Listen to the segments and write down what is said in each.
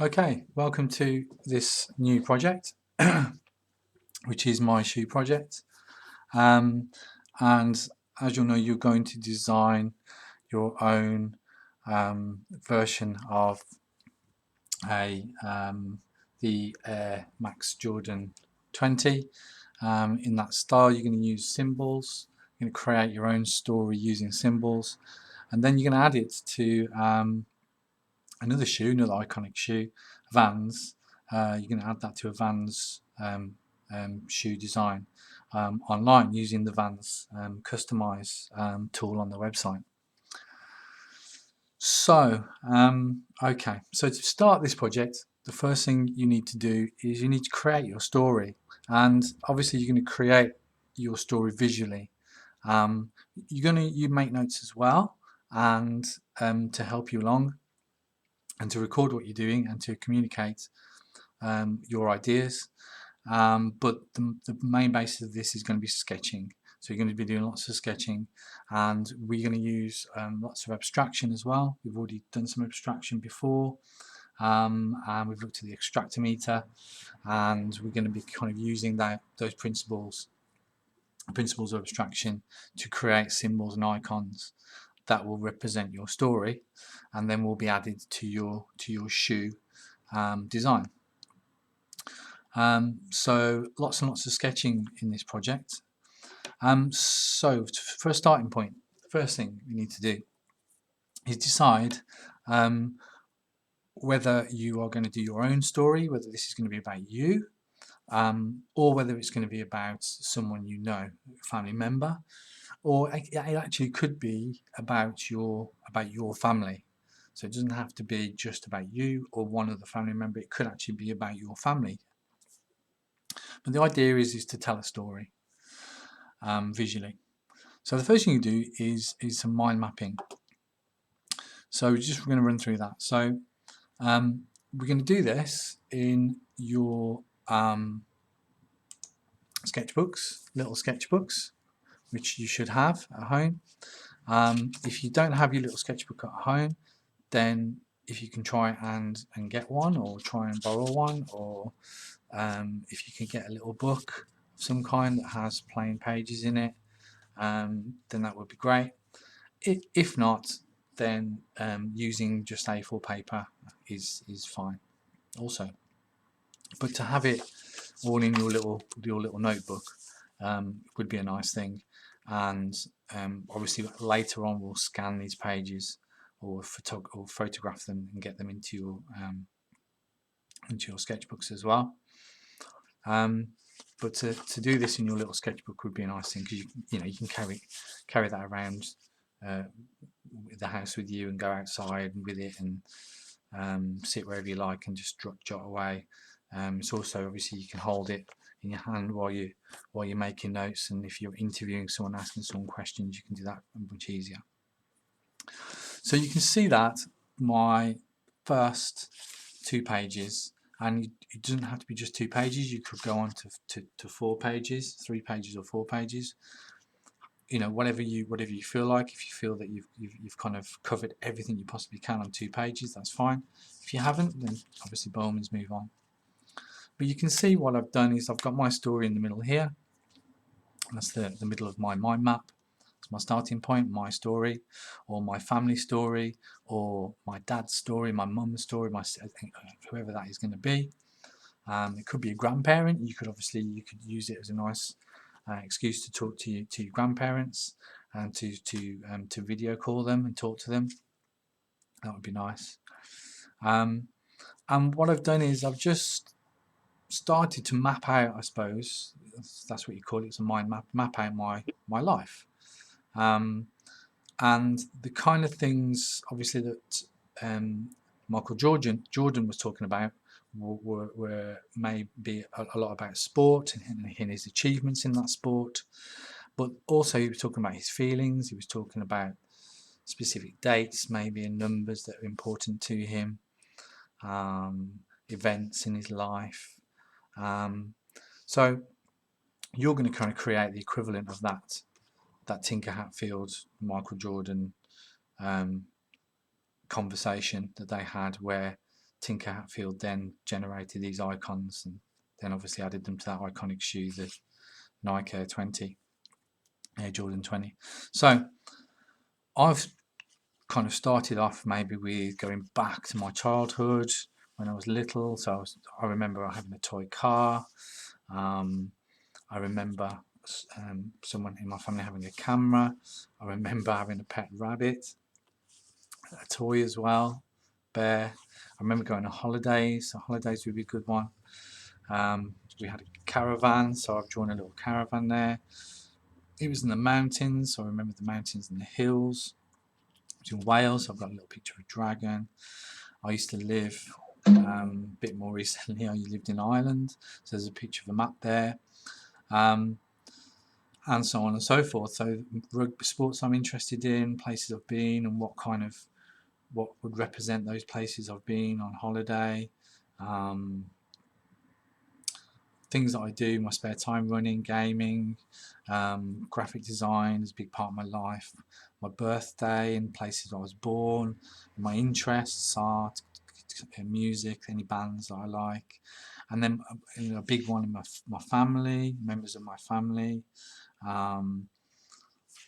Okay, welcome to this new project, which is my shoe project. And as you'll know, you're going to design your own version of the Air Max Jordan 20. In that style, you're going to use symbols. You're going to create your own story using symbols, and then you're going to add it to another shoe, another iconic shoe, Vans. You're going to add that to a Vans shoe design online using the Vans Customize tool on the website. So, okay, so to start this project, the first thing you need to do is you need to create your story, and obviously you're going to create your story visually. You make notes as well, and to help you along, and to record what you're doing and to communicate your ideas. But the main basis of this is going to be sketching. So you're going to be doing lots of sketching, and we're going to use lots of abstraction as well. We've already done some abstraction before, and we've looked at the extractometer, and we're going to be kind of using those principles of abstraction to create symbols and icons that will represent your story, and then will be added to your shoe design. So lots and lots of sketching in this project. So for a starting point, the first thing you need to do is decide whether you are going to do your own story, whether this is going to be about you, or whether it's going to be about someone you know, a family member, or it actually could be about your family. So it doesn't have to be just about you or one other family member. It could actually be about your family. But the idea is to tell a story visually. So the first thing you do is some mind mapping. So we're going to run through that. So we're going to do this in your sketchbooks, little sketchbooks, which you should have at home. If you don't have your little sketchbook at home, then if you can try and get one, or try and borrow one, or if you can get a little book of some kind that has plain pages in it, then that would be great. If not, then using just A4 paper is fine also. But to have it all in your little notebook would be a nice thing. And obviously later on we'll scan these pages or photograph them and get them into your sketchbooks as well. But to do this in your little sketchbook would be a nice thing, because you can carry that around the house with you, and go outside with it, and sit wherever you like and just jot away. It's also, obviously, you can hold it in your hand while you're making notes, and if you're interviewing someone, asking someone questions, you can do that much easier. So you can see that my first 2 pages, and it doesn't have to be just 2 pages, you could go on to 4 pages, 3 pages or 4 pages, whatever you feel like. If you feel that you've kind of covered everything you possibly can on 2 pages, that's fine. If you haven't, then obviously by all means move on. But you can see what I've done is I've got my story in the middle here. That's the middle of my mind map. It's my starting point, my story, or my family story, or my dad's story, my mum's story, whoever that is going to be. It could be a grandparent. You could use it as a nice excuse to talk to your grandparents, and to video call them and talk to them. That would be nice. And what I've done is I've just started to map out, I suppose that's what you call it, it's a mind map out my life, and the kind of things obviously that Michael Jordan was talking about were maybe a lot about sport and his achievements in that sport, but also he was talking about his feelings. He was talking about specific dates, maybe, and numbers that are important to him, events in his life. So you're going to kind of create the equivalent of that Tinker Hatfield Michael Jordan conversation that they had, where Tinker Hatfield then generated these icons, and then obviously added them to that iconic shoe, the Nike Air 20, Air Jordan 20. So I've kind of started off maybe with going back to my childhood when I was little. So I remember having a toy car. I remember someone in my family having a camera. I remember having a pet rabbit, a toy as well, bear. I remember going on holidays. So holidays would be a good one. We had a caravan, so I've drawn a little caravan there. It was in the mountains, so I remember the mountains and the hills. It was in Wales, so I've got a little picture of a dragon. I used to live a bit more recently, I lived in Ireland, so there's a picture of a map there. And so on and so forth. So rugby sports I'm interested in, places I've been, and what would represent those places I've been on holiday. Things that I do in my spare time: running, gaming, graphic design is a big part of my life. My birthday and places I was born, my interests, art, music, any bands that I like, and then a big one in my family, members of my family, kind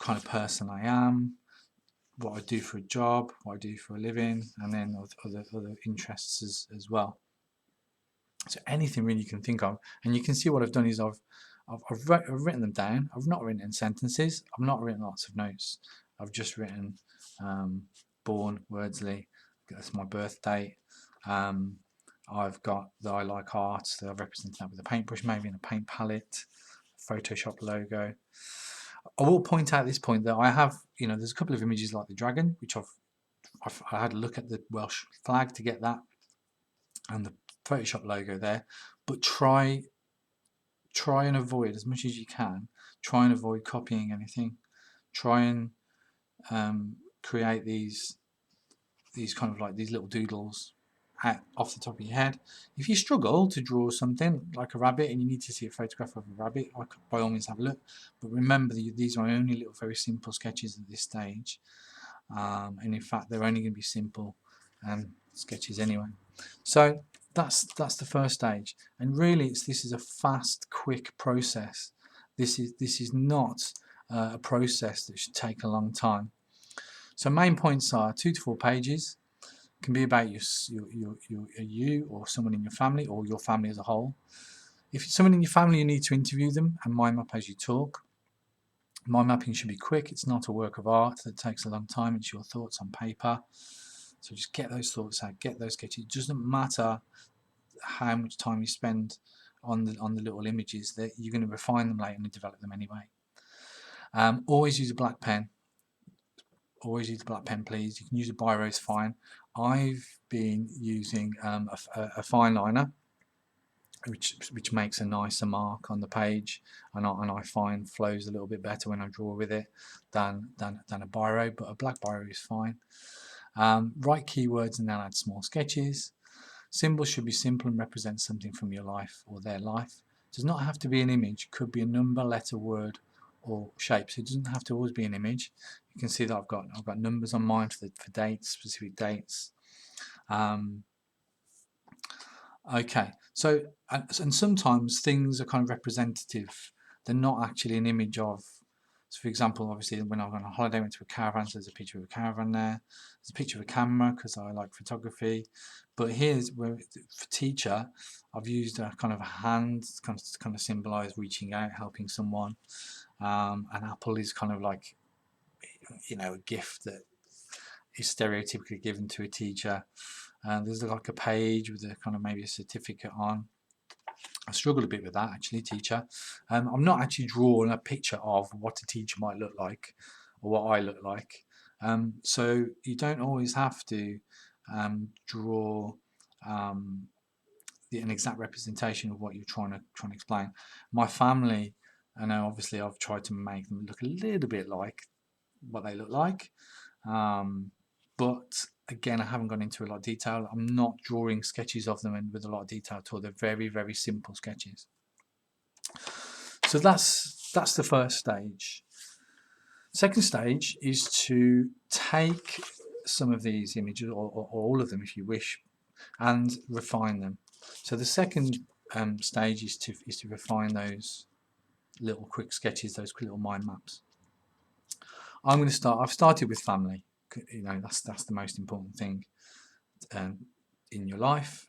of person I am, what I do for a job, what I do for a living, and then other interests as well. So anything really you can think of, and you can see what I've done is I've written them down. I've not written in sentences. I've not written lots of notes. I've just written born Wordsley. That's my birth date. I've got that I like art, so I've represented that with a paintbrush, maybe in a paint palette, Photoshop logo. I will point out at this point that I have, there's a couple of images like the dragon, which I had a look at the Welsh flag to get that, and the Photoshop logo there, but try and avoid as much as you can. Try and avoid copying anything. Try and create these kind of like these little doodles off the top of your head. If you struggle to draw something like a rabbit and you need to see a photograph of a rabbit, by all means have a look. But remember that these are only little very simple sketches at this stage, and in fact they're only going to be simple sketches anyway. So that's the first stage, and really this is a fast, quick process. This is not a process that should take a long time. So main points are 2 to 4 pages. It can be about you or someone in your family, or your family as a whole. If it's someone in your family, you need to interview them and mind map as you talk. Mind mapping should be quick. It's not a work of art that takes a long time. It's your thoughts on paper. So just get those thoughts out, get those sketches. It doesn't matter how much time you spend on the little images, that you're going to refine them later and develop them anyway. Always use a black pen. Always use a black pen, please. You can use a biro, it's fine. I've been using a fine liner, which makes a nicer mark on the page, and I find flows a little bit better when I draw with it than a biro, but a black biro is fine. Write keywords and then add small sketches. Symbols should be simple and represent something from your life or their life. It does not have to be an image. It could be a number, letter, word, or shape. So it doesn't have to always be an image. You can see that I've got numbers on mine for dates, specific dates. Okay, so and sometimes things are kind of representative. They're not actually an image of. So for example, obviously when I went on holiday, I went to a caravan, so there's a picture of a caravan there. There's a picture of a camera because I like photography. But here's where, for teacher, I've used a kind of a hand, kind of symbolise reaching out, helping someone. An apple is kind of like, a gift that is stereotypically given to a teacher. There's like a page with a kind of maybe a certificate on. I struggled a bit with that actually, teacher. I'm not actually drawing a picture of what a teacher might look like or what I look like. So you don't always have to draw an exact representation of what you're trying to explain. My family, I know obviously I've tried to make them look a little bit like what they look like. But again, I haven't gone into a lot of detail. I'm not drawing sketches of them with a lot of detail at all. They're very, very simple sketches. So that's the first stage. Second stage is to take some of these images, or all of them if you wish, and refine them. So the second stage is to refine those little quick sketches, those quick little mind maps. I've started with family. You know, that's the most important thing in your life.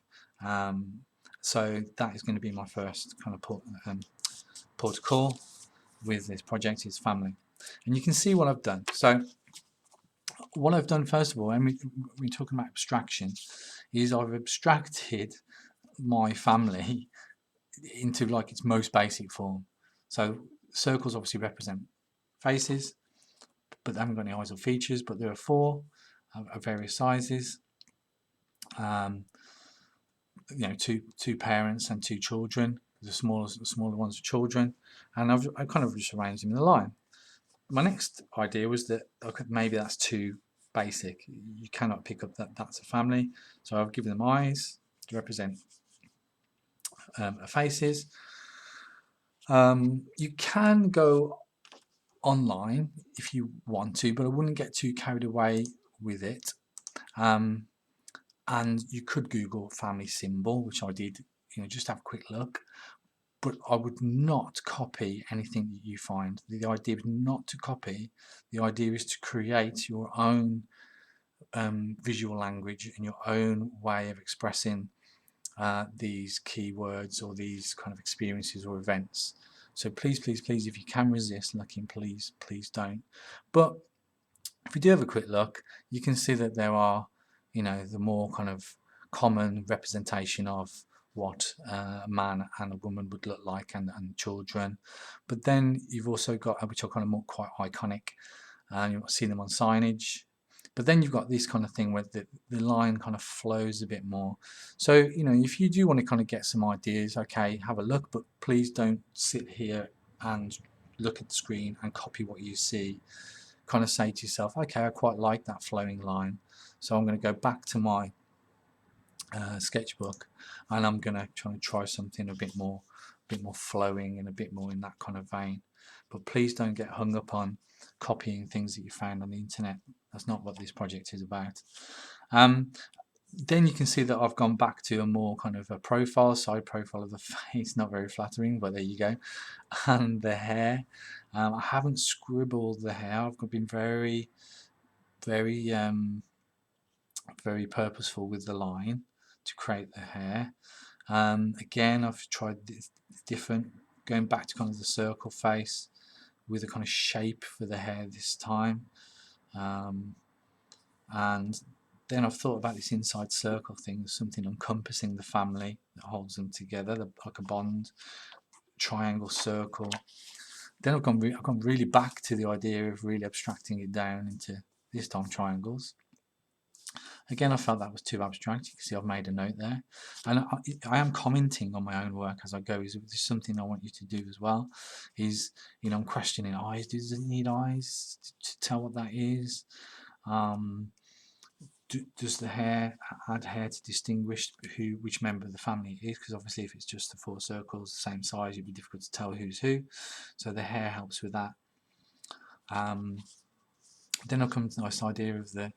So that is going to be my first kind of port of call with this project, is family. And you can see what I've done. So what I've done, first of all, and we're talking about abstraction, is I've abstracted my family into like its most basic form. So circles obviously represent faces, but they haven't got any eyes or features, but there are 4 of various sizes. You know, two parents and 2 children. The smaller ones are children, and I kind of just arranged them in a line. My next idea was that maybe that's too basic. You cannot pick up that that's a family, so I've given them eyes to represent faces. You can go online if you want to, but I wouldn't get too carried away with it. And you could Google family symbol, which I did, you know, just have a quick look. But I would not copy anything that you find. The idea is not to copy. The idea is to create your own visual language and your own way of expressing these keywords or these kind of experiences or events. So please, please, please, if you can resist looking, please, please don't. But if we do have a quick look, you can see that there are, you know, the more kind of common representation of what a man and a woman would look like, and children. But then you've also got, which are kind of more quite iconic, you've seen them on signage. But then you've got this kind of thing where the line kind of flows a bit more. So, you know, if you do want to kind of get some ideas, okay, have a look, but please don't sit here and look at the screen and copy what you see. Kind of say to yourself, okay, I quite like that flowing line, so I'm going to go back to my sketchbook, and I'm going to try something a bit more flowing and a bit more in that kind of vein. But please don't get hung up on copying things that you found on the internet. That's not what this project is about. Then you can see that I've gone back to a more kind of a side profile of the face. Not very flattering, but there you go. And the hair, I haven't scribbled the hair. I've been very very purposeful with the line to create the hair. Again, I've tried different, going back to kind of the circle face with a kind of shape for the hair this time. And then I've thought about this inside circle thing, something encompassing the family that holds them together, like a bond, triangle, circle. Then I've gone really back to the idea of really abstracting it down into, this time, triangles. Again, I felt that was too abstract. You can see I've made a note there. And I am commenting on my own work as I go. Is something I want you to do as well. Is, you know, I'm questioning eyes. Does it need eyes to tell what that is? Does the hair add hair to distinguish which member of the family it is? Because obviously if it's just the 4 circles the same size, it'd be difficult to tell who's who. So the hair helps with that. Then I'll come to the nice idea of the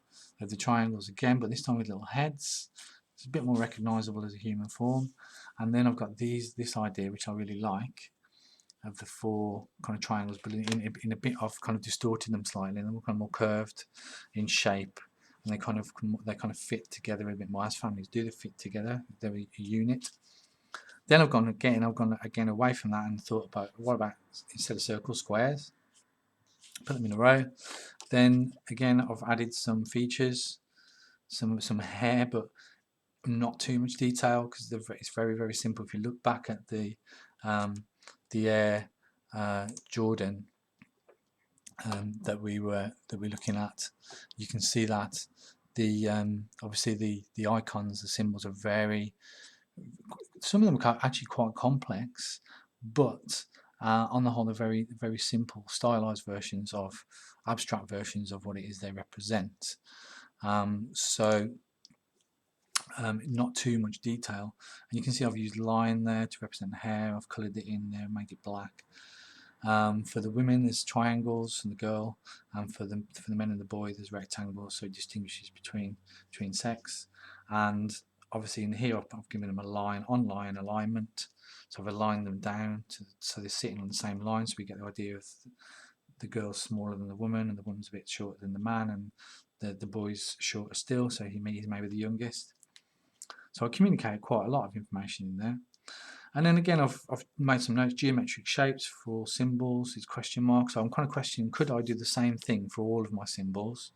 triangles again, but this time with little heads. It's a bit more recognisable as a human form. And then I've got this idea, which I really like, of the 4 kind of triangles, but in a bit of kind of distorted them slightly, and they're kind of more curved in shape, and they kind of fit together a bit more, as families do. They fit together. They're a unit. Then I've gone again away from that and thought about, what about, instead of circles, squares? Put them in a row. Then again, I've added some features, some hair, but not too much detail, because it's very, very simple. If you look back at the Air Jordan that we're looking at, you can see that the obviously the icons, the symbols are some of them are actually quite complex, but on the whole, they're very, very simple, stylized versions of, abstract versions of what it is they represent. So not too much detail. And you can see I've used line there to represent the hair. I've coloured it in there, made it black. For the women, there's triangles, and the girl, and for the men and the boy, there's rectangles, so it distinguishes between sex. And obviously in here I've given them a line alignment, so I've aligned them down so they're sitting on the same line, so we get the idea of the girl's smaller than the woman and the woman's a bit shorter than the man, and the boy's shorter still, so he's maybe the youngest. So I communicate quite a lot of information in there. And then again, I've made some notes: geometric shapes for all symbols is question mark. So I'm kind of questioning, could I do the same thing for all of my symbols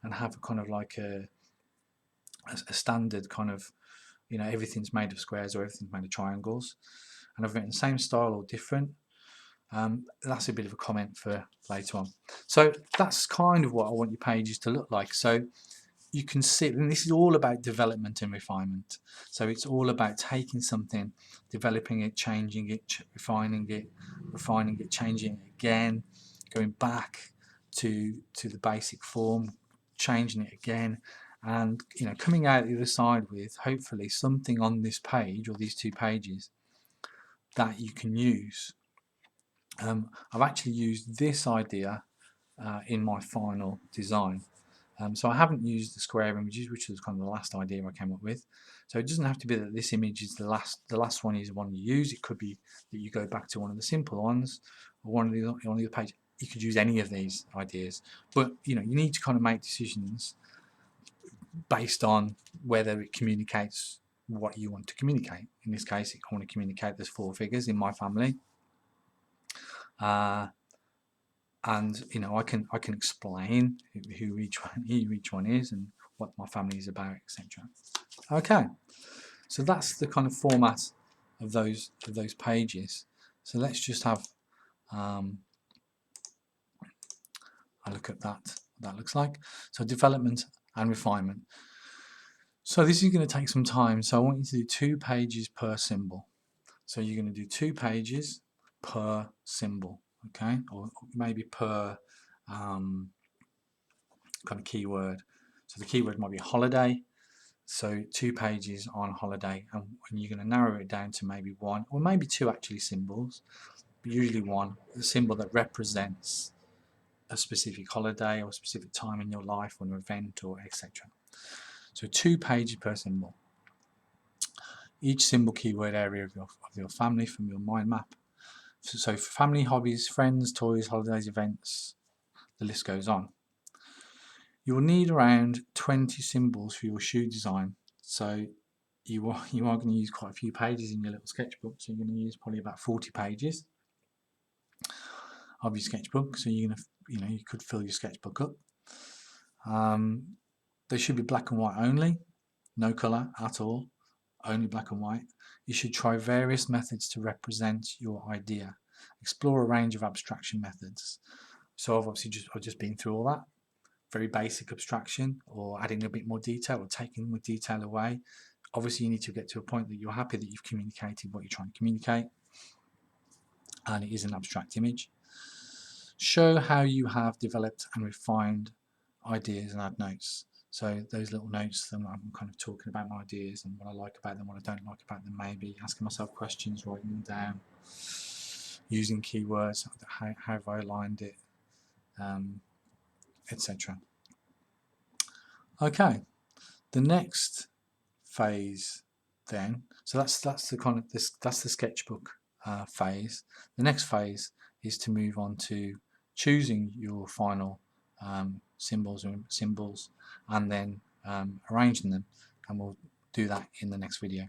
and have a kind of like a standard kind of, you know, everything's made of squares or everything's made of triangles, and I've written the same style or different. That's a bit of a comment for later on. So that's kind of what I want your pages to look like. So you can see, and this is all about development and refinement. So it's all about taking something, developing it, changing it, refining it, changing it again, going back to the basic form, changing it again, and, you know, coming out the other side with hopefully something on this page or these 2 pages that you can use. I've actually used this idea in my final design. So I haven't used the square images, which was kind of the last idea I came up with. So it doesn't have to be that this image is the last one is the one you use. It could be that you go back to one of the simple ones or one of the other page. You could use any of these ideas, but you know, you need to kind of make decisions based on whether it communicates what you want to communicate. In this case, I want to communicate there's 4 figures in my family. And you know, I can explain who each one is and what my family is about, etc. Okay, so that's the kind of format of those pages. So let's just have a look at that. What that looks like. So development and refinement. So this is going to take some time. So I want you to do 2 pages per symbol. So you're going to do 2 pages per symbol. Okay, or maybe per kind of keyword. So the keyword might be holiday, so 2 pages on holiday, and you're going to narrow it down to maybe 1 or maybe 2 actually symbols, but usually 1, a symbol that represents a specific holiday or a specific time in your life or an event or etc. So 2 pages per symbol. Each symbol keyword area of your family from your mind map. So for family, hobbies, friends, toys, holidays, events, the list goes on. You'll need around 20 symbols for your shoe design. So you are going to use quite a few pages in your little sketchbook. So you're going to use probably about 40 pages of your sketchbook. So you're going to, you know, you could fill your sketchbook up. They should be black and white only, no colour at all, only black and white. You should try various methods to represent your idea. Explore a range of abstraction methods. So I've just been through all that. Very basic abstraction, or adding a bit more detail, or taking the detail away. Obviously you need to get to a point that you're happy that you've communicated what you're trying to communicate and it is an abstract image. Show how you have developed and refined ideas and add notes. So those little notes, then I'm kind of talking about my ideas and what I like about them, what I don't like about them, maybe asking myself questions, writing them down, using keywords, how have I aligned it, etc. Okay, the next phase then, so that's the kind of that's the sketchbook phase. The next phase is to move on to choosing your final symbols and then arranging them, and we'll do that in the next video.